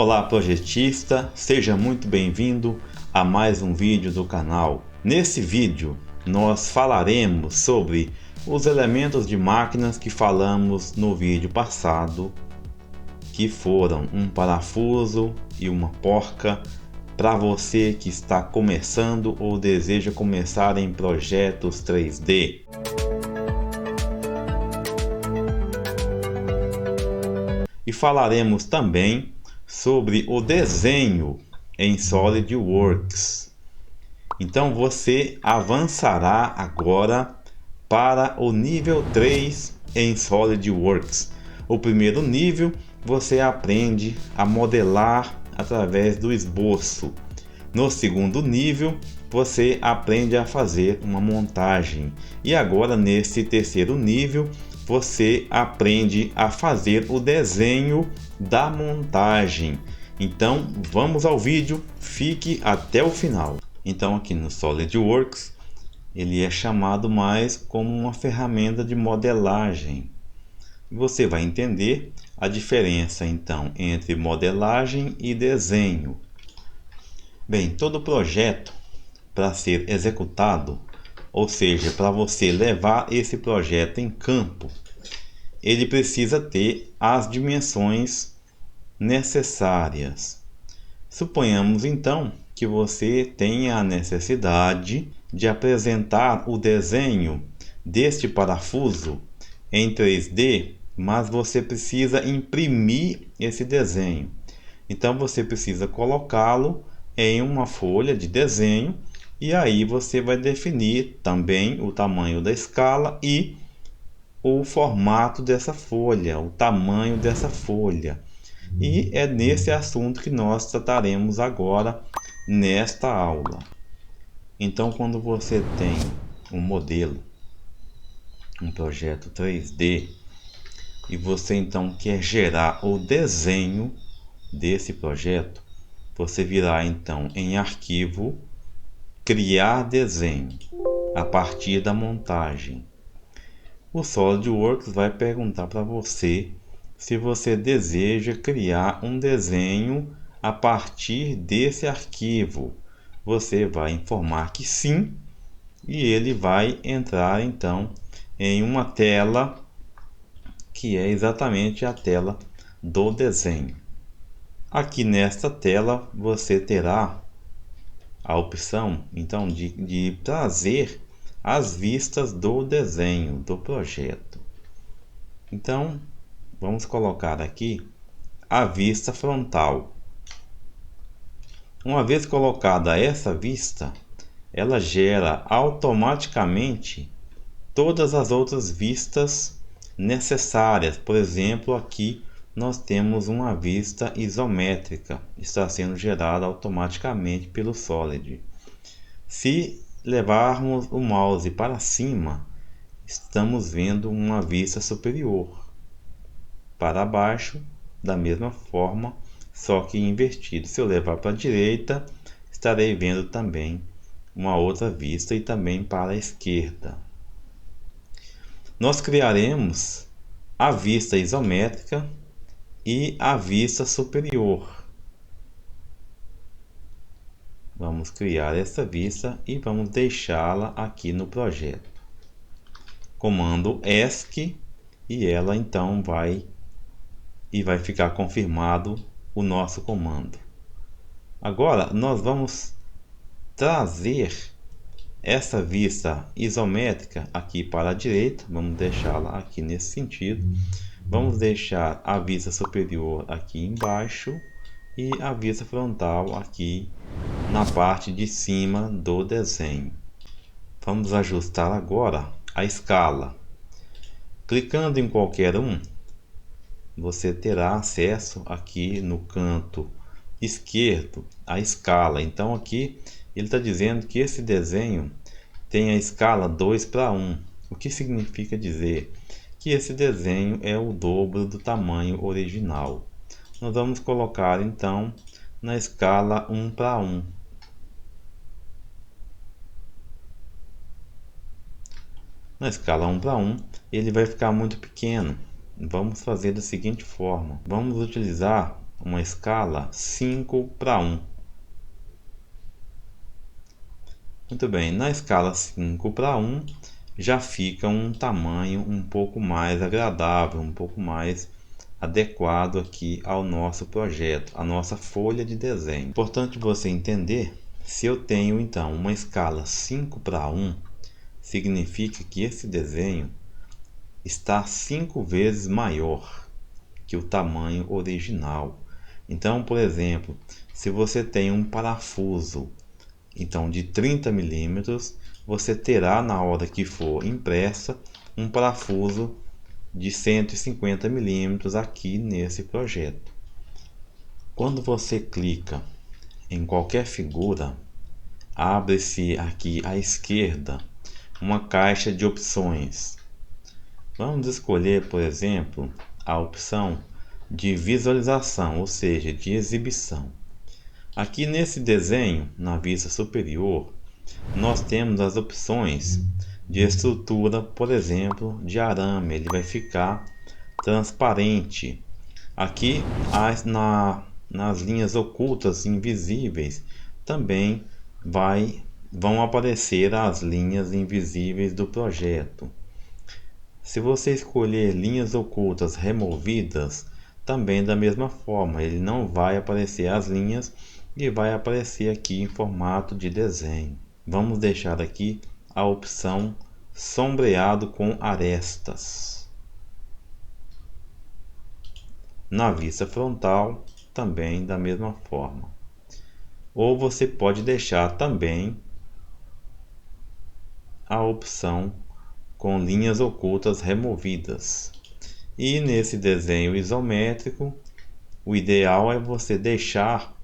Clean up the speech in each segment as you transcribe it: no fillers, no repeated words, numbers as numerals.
Olá projetista, seja muito bem-vindo a mais um vídeo do canal. Nesse vídeo nós falaremos sobre os elementos de máquinas que falamos no vídeo passado, que foram um parafuso e uma porca para você que está começando ou deseja começar em projetos 3D. E falaremos também sobre o desenho em SolidWorks. Então você avançará agora para o nível 3 em SolidWorks. O primeiro nível você aprende a modelar através do esboço. No segundo nível você aprende a fazer uma montagem. E agora nesse terceiro nível você aprende a fazer o desenho da montagem. Então vamos ao vídeo, fique até o final. Então aqui no SolidWorks ele é chamado mais como uma ferramenta de modelagem. Você vai entender a diferença então entre modelagem e desenho. Bem, todo projeto para ser executado, ou seja, para você levar esse projeto em campo, ele precisa ter as dimensões necessárias. Suponhamos então que você tenha a necessidade de apresentar o desenho deste parafuso em 3D, mas você precisa imprimir esse desenho. Então você precisa colocá-lo em uma folha de desenho e aí você vai definir também o tamanho da escala e o formato dessa folha, o tamanho dessa folha. E é nesse assunto que nós trataremos agora nesta aula. Então, quando você tem um modelo, um projeto 3D, e você então quer gerar o desenho desse projeto, você virá então em arquivo, criar desenho, a partir da montagem. O SolidWorks vai perguntar para você se você deseja criar um desenho a partir desse arquivo. Você vai informar que sim, e ele vai entrar então em uma tela que é exatamente a tela do desenho. Aqui nesta tela você terá a opção então de trazer as vistas do desenho do projeto. Então vamos colocar aqui a vista frontal. Uma vez colocada essa vista, ela gera automaticamente todas as outras vistas necessárias. Por exemplo, aqui nós temos uma vista isométrica, está sendo gerada automaticamente pelo Solid. Se levarmos o mouse para cima, estamos vendo uma vista superior. Para baixo, da mesma forma, só que invertido. Se eu levar para a direita, estarei vendo também uma outra vista e também para a esquerda. Nós criaremos a vista isométrica e a vista superior. Vamos criar essa vista e vamos deixá-la aqui no projeto. Comando ESC e ela então vai ficar confirmado o nosso comando. Agora nós vamos trazer essa vista isométrica aqui para a direita, vamos deixá-la aqui nesse sentido. Vamos deixar a vista superior aqui embaixo e a vista frontal aqui na parte de cima do desenho. Vamos ajustar agora a escala. Clicando em qualquer um, você terá acesso aqui no canto esquerdo à escala. Então aqui ele está dizendo que esse desenho tem a escala 2:1. O que significa dizer que esse desenho é o dobro do tamanho original. Nós vamos colocar então na escala 1:1. Na escala 1:1 ele vai ficar muito pequeno. Vamos fazer da seguinte forma: vamos utilizar uma escala 5:1. Muito bem, na escala 5:1 já fica um tamanho um pouco mais agradável, um pouco mais adequado aqui ao nosso projeto, a nossa folha de desenho. Importante você entender, se eu tenho então uma escala 5:1, significa que esse desenho está 5 vezes maior que o tamanho original. Então, por exemplo, se você tem um parafuso então de 30 milímetros, você terá na hora que for impressa um parafuso de 150 milímetros aqui nesse projeto. Quando você clica em qualquer figura, abre-se aqui à esquerda uma caixa de opções. Vamos escolher, por exemplo, a opção de visualização, ou seja, de exibição. Aqui nesse desenho, na vista superior, nós temos as opções de estrutura, por exemplo, de arame. Ele vai ficar transparente. Aqui nas linhas ocultas invisíveis também vão aparecer as linhas invisíveis do projeto. Se você escolher linhas ocultas removidas, também da mesma forma, ele não vai aparecer as linhas e vai aparecer aqui em formato de desenho. Vamos deixar aqui a opção sombreado com arestas. Na vista frontal, também da mesma forma. Ou você pode deixar também a opção com linhas ocultas removidas. E nesse desenho isométrico, o ideal é você deixar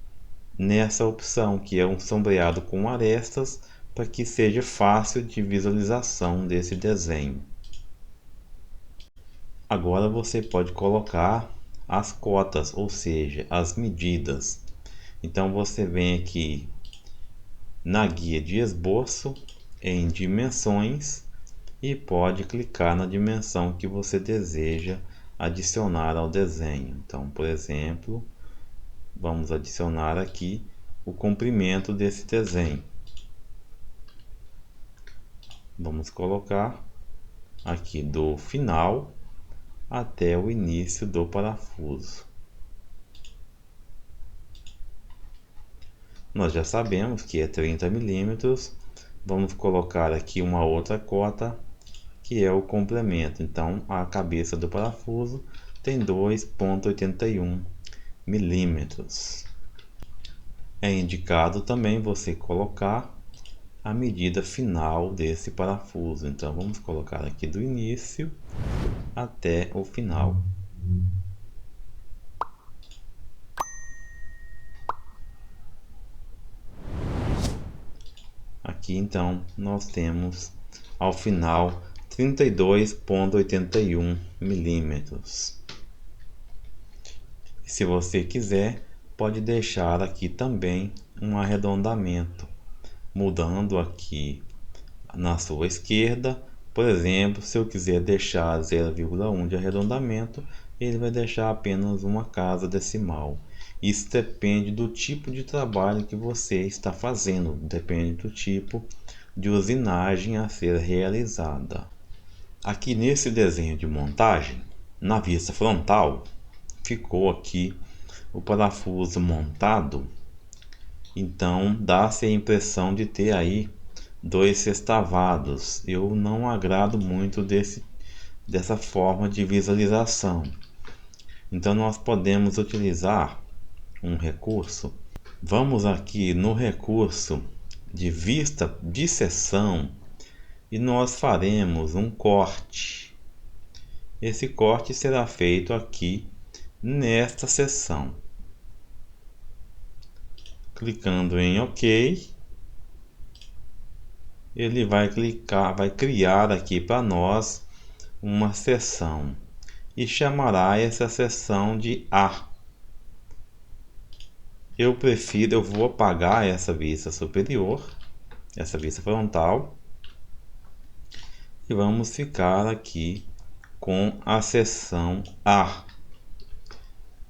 nessa opção, que é um sombreado com arestas, para que seja fácil de visualização desse desenho. Agora você pode colocar as cotas, ou seja, as medidas. Então você vem aqui na guia de esboço, em dimensões, e pode clicar na dimensão que você deseja adicionar ao desenho. Então, por exemplo, vamos adicionar aqui o comprimento desse desenho. Vamos colocar aqui do final até o início do parafuso. Nós já sabemos que é 30 milímetros. Vamos colocar aqui uma outra cota, que é o complemento. Então, a cabeça do parafuso tem 2,81 milímetros. É indicado também você colocar a medida final desse parafuso. Então, vamos colocar aqui do início até o final. Aqui então nós temos ao final 32,81 milímetros. Se você quiser, pode deixar aqui também um arredondamento, mudando aqui na sua esquerda. Por exemplo, se eu quiser deixar 0,1 de arredondamento, ele vai deixar apenas uma casa decimal. Isso depende do tipo de trabalho que você está fazendo, depende do tipo de usinagem a ser realizada. Aqui nesse desenho de montagem, na vista frontal, ficou aqui o parafuso montado. Então dá-se a impressão de ter aí 2 sextavados. Eu não agrado muito dessa forma de visualização. Então nós podemos utilizar um recurso. Vamos aqui no recurso de vista de seção e nós faremos um corte. Esse corte será feito aqui nesta seção. Clicando em OK, ele vai criar aqui para nós uma seção e chamará essa seção de A. Eu vou apagar essa vista superior, essa vista frontal, e vamos ficar aqui com a seção A.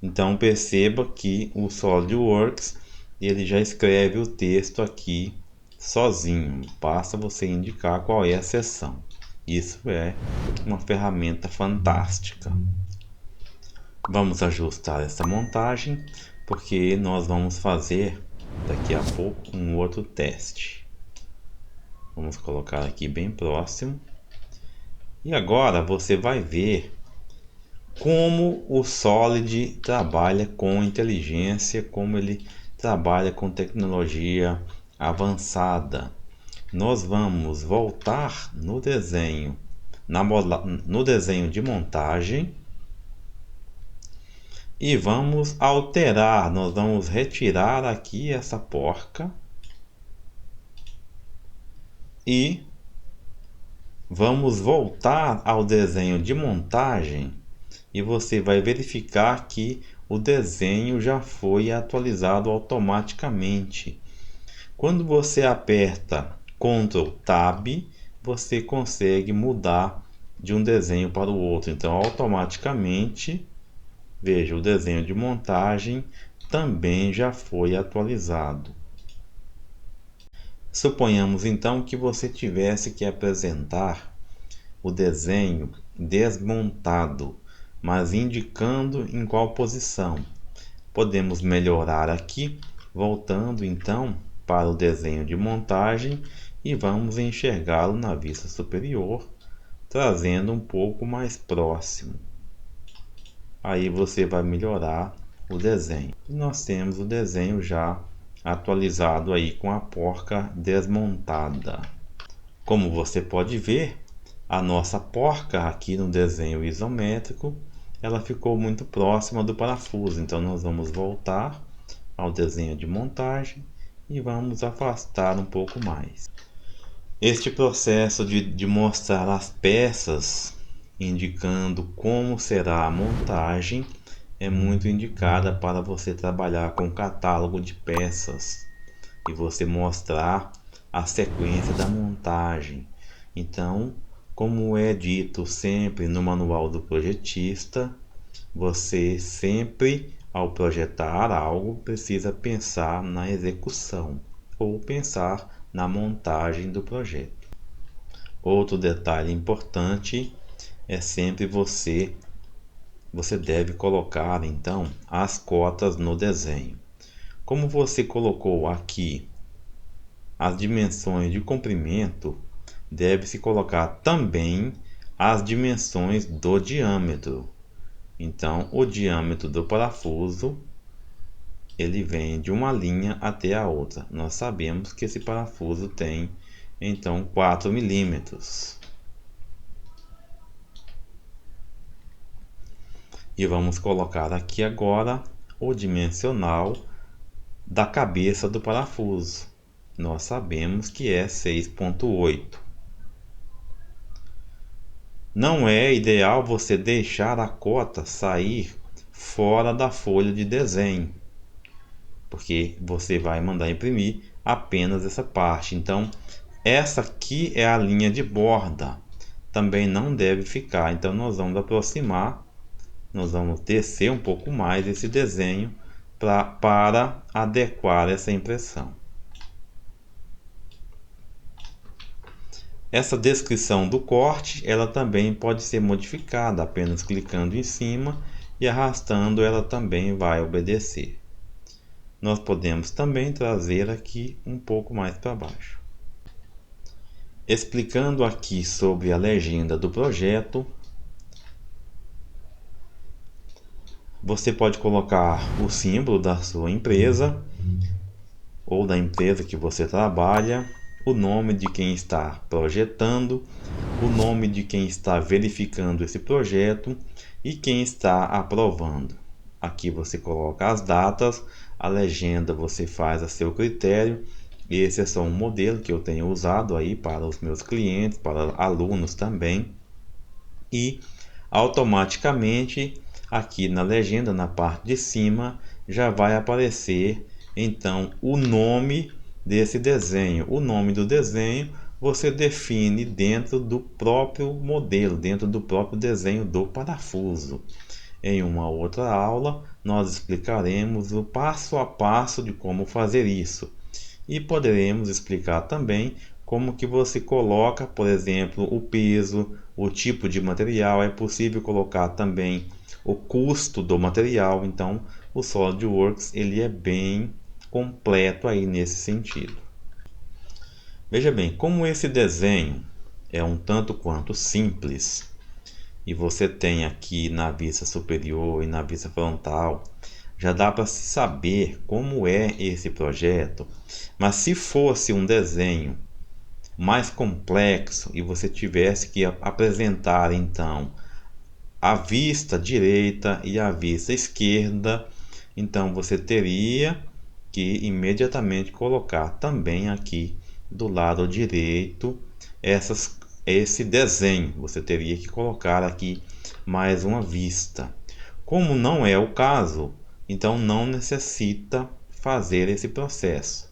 Então perceba que o SolidWorks ele já escreve o texto aqui sozinho, basta você indicar qual é a seção. Isso é uma ferramenta fantástica. Vamos ajustar essa montagem, porque nós vamos fazer daqui a pouco um outro teste. Vamos colocar aqui bem próximo. E agora você vai ver como o Solid trabalha com inteligência, como ele trabalha com tecnologia avançada. Nós vamos voltar no desenho, no desenho de montagem e vamos alterar. Nós vamos retirar aqui essa porca e vamos voltar ao desenho de montagem. E você vai verificar que o desenho já foi atualizado automaticamente. Quando você aperta Ctrl Tab, você consegue mudar de um desenho para o outro. Então, automaticamente, veja, o desenho de montagem também já foi atualizado. Suponhamos então que você tivesse que apresentar o desenho desmontado, mas indicando em qual posição. Podemos melhorar aqui, voltando então para o desenho de montagem e vamos enxergá-lo na vista superior, trazendo um pouco mais próximo. Aí você vai melhorar o desenho. E nós temos o desenho já atualizado aí com a porca desmontada. Como você pode ver, a nossa porca aqui no desenho isométrico, ela ficou muito próxima do parafuso. Então nós vamos voltar ao desenho de montagem e vamos afastar um pouco mais. Este processo de mostrar as peças, indicando como será a montagem, é muito indicada para você trabalhar com catálogo de peças e você mostrar a sequência da montagem. Então, como é dito sempre no manual do projetista, você sempre, ao projetar algo, precisa pensar na execução ou pensar na montagem do projeto. Outro detalhe importante é sempre você deve colocar então as cotas no desenho. Como você colocou aqui as dimensões de comprimento, deve-se colocar também as dimensões do diâmetro. Então, o diâmetro do parafuso ele vem de uma linha até a outra. Nós sabemos que esse parafuso tem então 4 milímetros. E vamos colocar aqui agora o dimensional da cabeça do parafuso. Nós sabemos que é 6,8. Não é ideal você deixar a cota sair fora da folha de desenho, porque você vai mandar imprimir apenas essa parte. Então, essa aqui é a linha de borda, também não deve ficar. Então, nós vamos aproximar, nós vamos descer um pouco mais esse desenho para adequar essa impressão. Essa descrição do corte, ela também pode ser modificada, apenas clicando em cima e arrastando, ela também vai obedecer. Nós podemos também trazer aqui um pouco mais para baixo. Explicando aqui sobre a legenda do projeto, você pode colocar o símbolo da sua empresa ou da empresa que você trabalha, o nome de quem está projetando, o nome de quem está verificando esse projeto e quem está aprovando. Aqui você coloca as datas, a legenda você faz a seu critério. Esse é só um modelo que eu tenho usado aí para os meus clientes, para alunos também. E automaticamente aqui na legenda, na parte de cima, já vai aparecer então o nome desse desenho. O nome do desenho você define dentro do próprio modelo, dentro do próprio desenho do parafuso. Em uma outra aula nós explicaremos o passo a passo de como fazer isso. E poderemos explicar também como que você coloca, por exemplo, o peso, o tipo de material. É possível colocar também o custo do material. Então, o SolidWorks ele é bem completo aí nesse sentido. Veja bem, como esse desenho é um tanto quanto simples, e você tem aqui na vista superior e na vista frontal, já dá para se saber como é esse projeto. Mas se fosse um desenho mais complexo e você tivesse que apresentar então a vista direita e a vista esquerda, então você teria que imediatamente colocar também aqui do lado direito esse desenho. Você teria que colocar aqui mais uma vista. Como não é o caso, então não necessita fazer esse processo,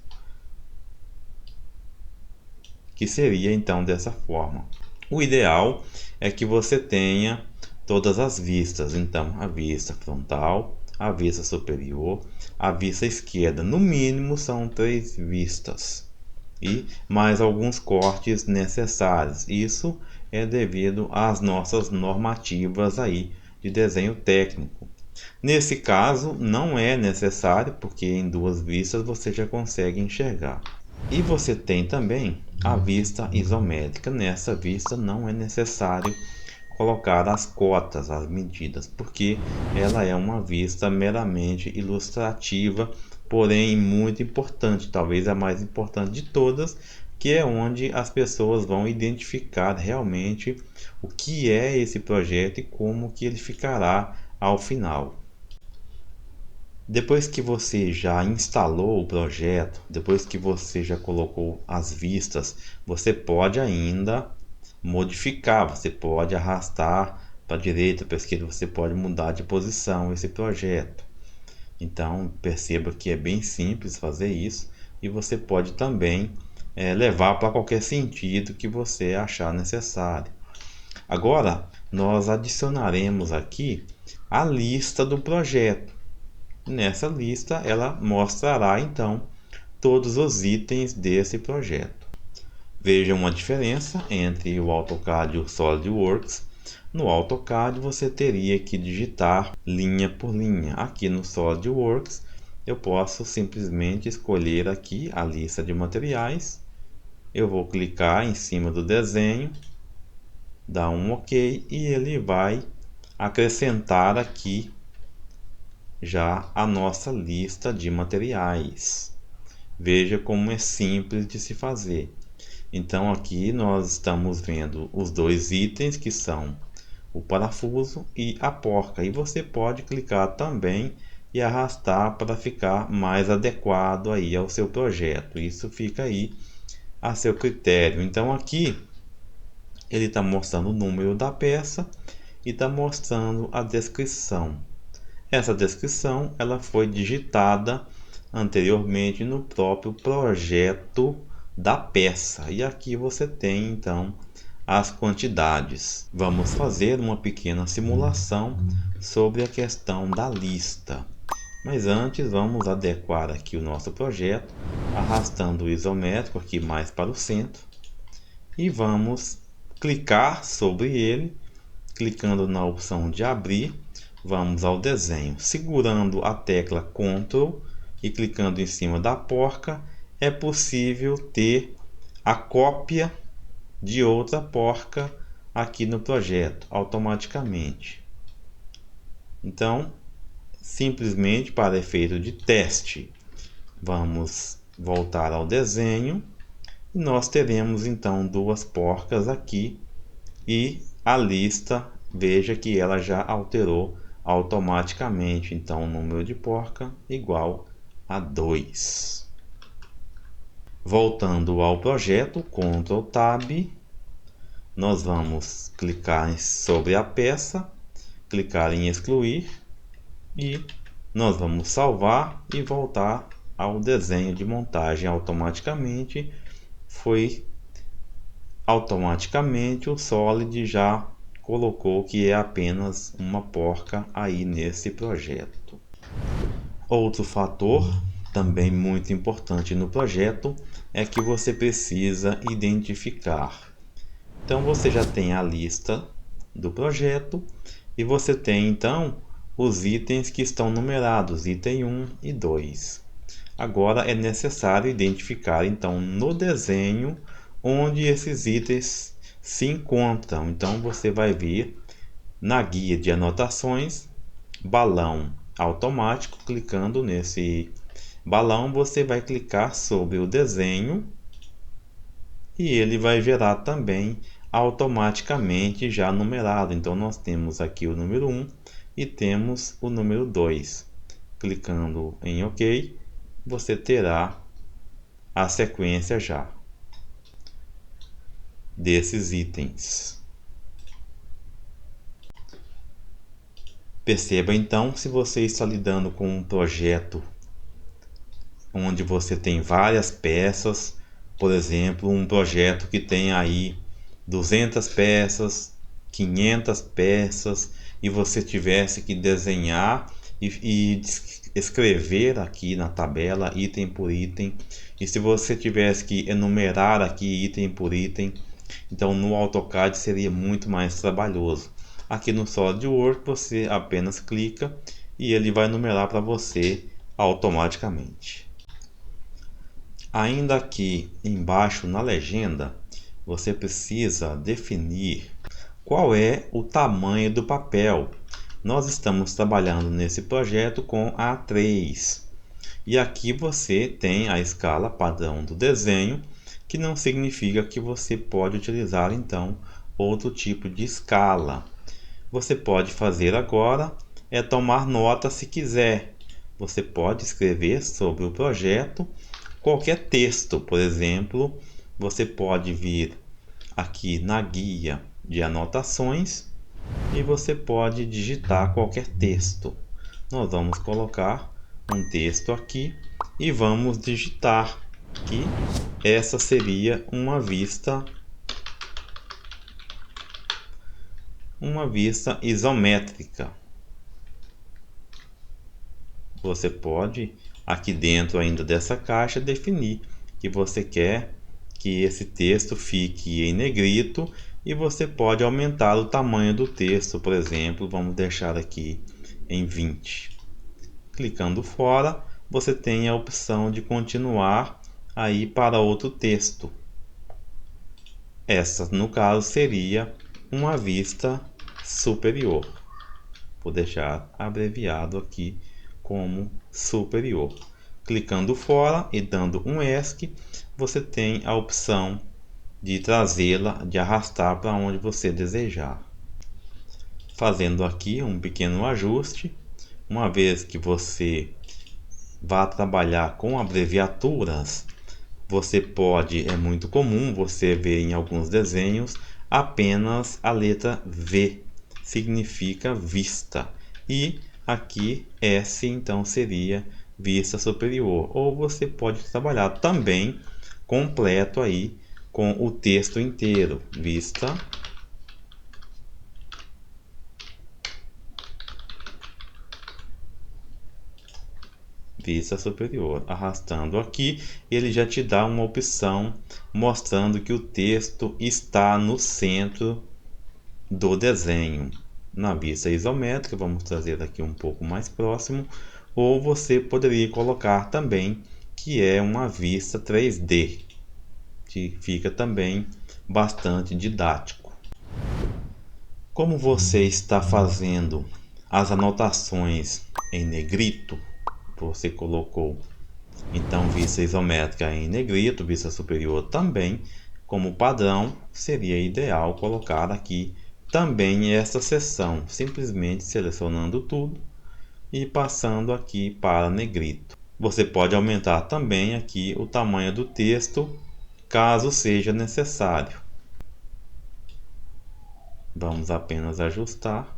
que seria então dessa forma. O ideal é que você tenha todas as vistas, então a vista frontal, a vista superior, a vista esquerda, no mínimo são 3 vistas e mais alguns cortes necessários. Isso é devido às nossas normativas aí de desenho técnico. Nesse caso não é necessário, porque em 2 vistas você já consegue enxergar. E você tem também a vista isométrica. Nessa vista não é necessário colocar as cotas, as medidas, porque ela é uma vista meramente ilustrativa, porém muito importante, talvez a mais importante de todas, que é onde as pessoas vão identificar realmente o que é esse projeto e como que ele ficará ao final. Depois que você já instalou o projeto, depois que você já colocou as vistas, você pode ainda modificar, você pode arrastar para a direita, para a esquerda, você pode mudar de posição esse projeto. Então perceba que é bem simples fazer isso, e você pode também levar para qualquer sentido que você achar necessário. Agora nós adicionaremos aqui a lista do projeto. Nessa lista ela mostrará então todos os itens desse projeto. Veja uma diferença entre o AutoCAD e o SolidWorks. No AutoCAD você teria que digitar linha por linha. Aqui no SolidWorks eu posso simplesmente escolher aqui a lista de materiais. Eu vou clicar em cima do desenho, dar um OK e ele vai acrescentar aqui já a nossa lista de materiais. Veja como é simples de se fazer. Então aqui nós estamos vendo os 2 itens, que são o parafuso e a porca, e você pode clicar também e arrastar para ficar mais adequado aí ao seu projeto. Isso fica aí a seu critério. Então aqui ele está mostrando o número da peça e está mostrando a descrição. Essa descrição ela foi digitada anteriormente no próprio projeto da peça, e aqui você tem então as quantidades. Vamos fazer uma pequena simulação sobre a questão da lista, mas antes vamos adequar aqui o nosso projeto, arrastando o isométrico aqui mais para o centro, e vamos clicar sobre ele, clicando na opção de abrir. Vamos ao desenho, segurando a tecla Ctrl e clicando em cima da porca, é possível ter a cópia de outra porca aqui no projeto automaticamente. Então, simplesmente para efeito de teste, vamos voltar ao desenho e nós teremos então 2 porcas aqui, e a lista, veja que ela já alterou automaticamente, então o número de porca igual a 2. Voltando ao projeto, Ctrl Tab, nós vamos clicar sobre a peça, clicar em excluir, e nós vamos salvar e voltar ao desenho de montagem. Automaticamente o Solid já colocou que é apenas uma porca aí nesse projeto. Outro fator também muito importante no projeto é que você precisa identificar. Então você já tem a lista do projeto e você tem então os itens que estão numerados, item 1 e 2. Agora é necessário identificar então no desenho onde esses itens se encontram. Então você vai vir na guia de anotações, balão automático. Clicando nesse balão, você vai clicar sobre o desenho e ele vai gerar também automaticamente já numerado. Então nós temos aqui o número 1 e temos o número 2. Clicando em OK, você terá a sequência já desses itens. Perceba então, se você está lidando com um projeto onde você tem várias peças, por exemplo, um projeto que tem aí 200 peças, 500 peças, e você tivesse que desenhar e escrever aqui na tabela item por item, e se você tivesse que enumerar aqui item por item, então no AutoCAD seria muito mais trabalhoso. Aqui no SolidWorks você apenas clica e ele vai numerar para você automaticamente. Ainda aqui embaixo na legenda, você precisa definir qual é o tamanho do papel. Nós estamos trabalhando nesse projeto com A3. E aqui você tem a escala padrão do desenho, que não significa que você pode utilizar então outro tipo de escala. Você pode fazer agora é tomar nota se quiser. Você pode escrever sobre o projeto qualquer texto. Por exemplo, você pode vir aqui na guia de anotações e você pode digitar qualquer texto. Nós vamos colocar um texto aqui e vamos digitar que essa seria uma vista isométrica. Você pode aqui dentro ainda dessa caixa definir que você quer que esse texto fique em negrito e você pode aumentar o tamanho do texto. Por exemplo, vamos deixar aqui em 20. Clicando fora, você tem a opção de continuar aí para outro texto. Essa, no caso, seria uma vista superior. Vou deixar abreviado aqui como superior. Clicando fora e dando um ESC, você tem a opção de trazê-la, de arrastar para onde você desejar. Fazendo aqui um pequeno ajuste, uma vez que você vá trabalhar com abreviaturas, você pode, é muito comum você ver em alguns desenhos apenas a letra V, significa vista, e aqui S então seria vista superior, ou você pode trabalhar também completo aí com o texto inteiro, vista superior. Arrastando aqui, ele já te dá uma opção mostrando que o texto está no centro do desenho. Na vista isométrica, vamos trazer aqui um pouco mais próximo, ou você poderia colocar também que é uma vista 3D, que fica também bastante didático. Como você está fazendo as anotações em negrito, você colocou então vista isométrica em negrito, vista superior também, como padrão, seria ideal colocar aqui também essa seção, simplesmente selecionando tudo e passando aqui para negrito. Você pode aumentar também aqui o tamanho do texto, caso seja necessário. Vamos apenas ajustar.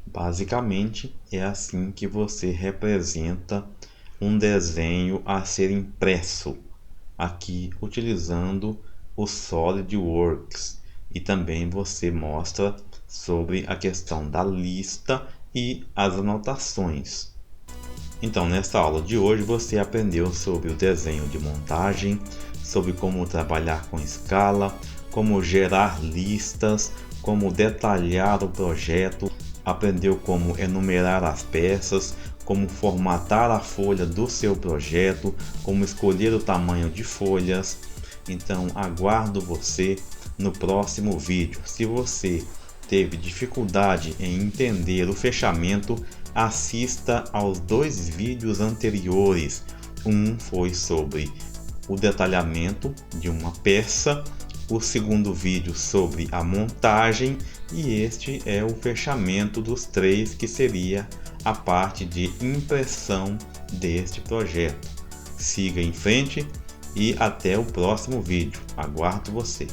Basicamente é assim que você representa um desenho a ser impresso aqui utilizando o SolidWorks, e também você mostra sobre a questão da lista e as anotações. Então, nesta aula de hoje você aprendeu sobre o desenho de montagem, sobre como trabalhar com escala, como gerar listas, como detalhar o projeto, aprendeu como enumerar as peças, como formatar a folha do seu projeto, como escolher o tamanho de folhas. Então, aguardo você no próximo vídeo. Se você teve dificuldade em entender o fechamento, assista aos 2 vídeos anteriores. Um foi sobre o detalhamento de uma peça, o segundo vídeo sobre a montagem, e este é o fechamento dos 3, que seria a parte de impressão deste projeto. Siga em frente e até o próximo vídeo. Aguardo você.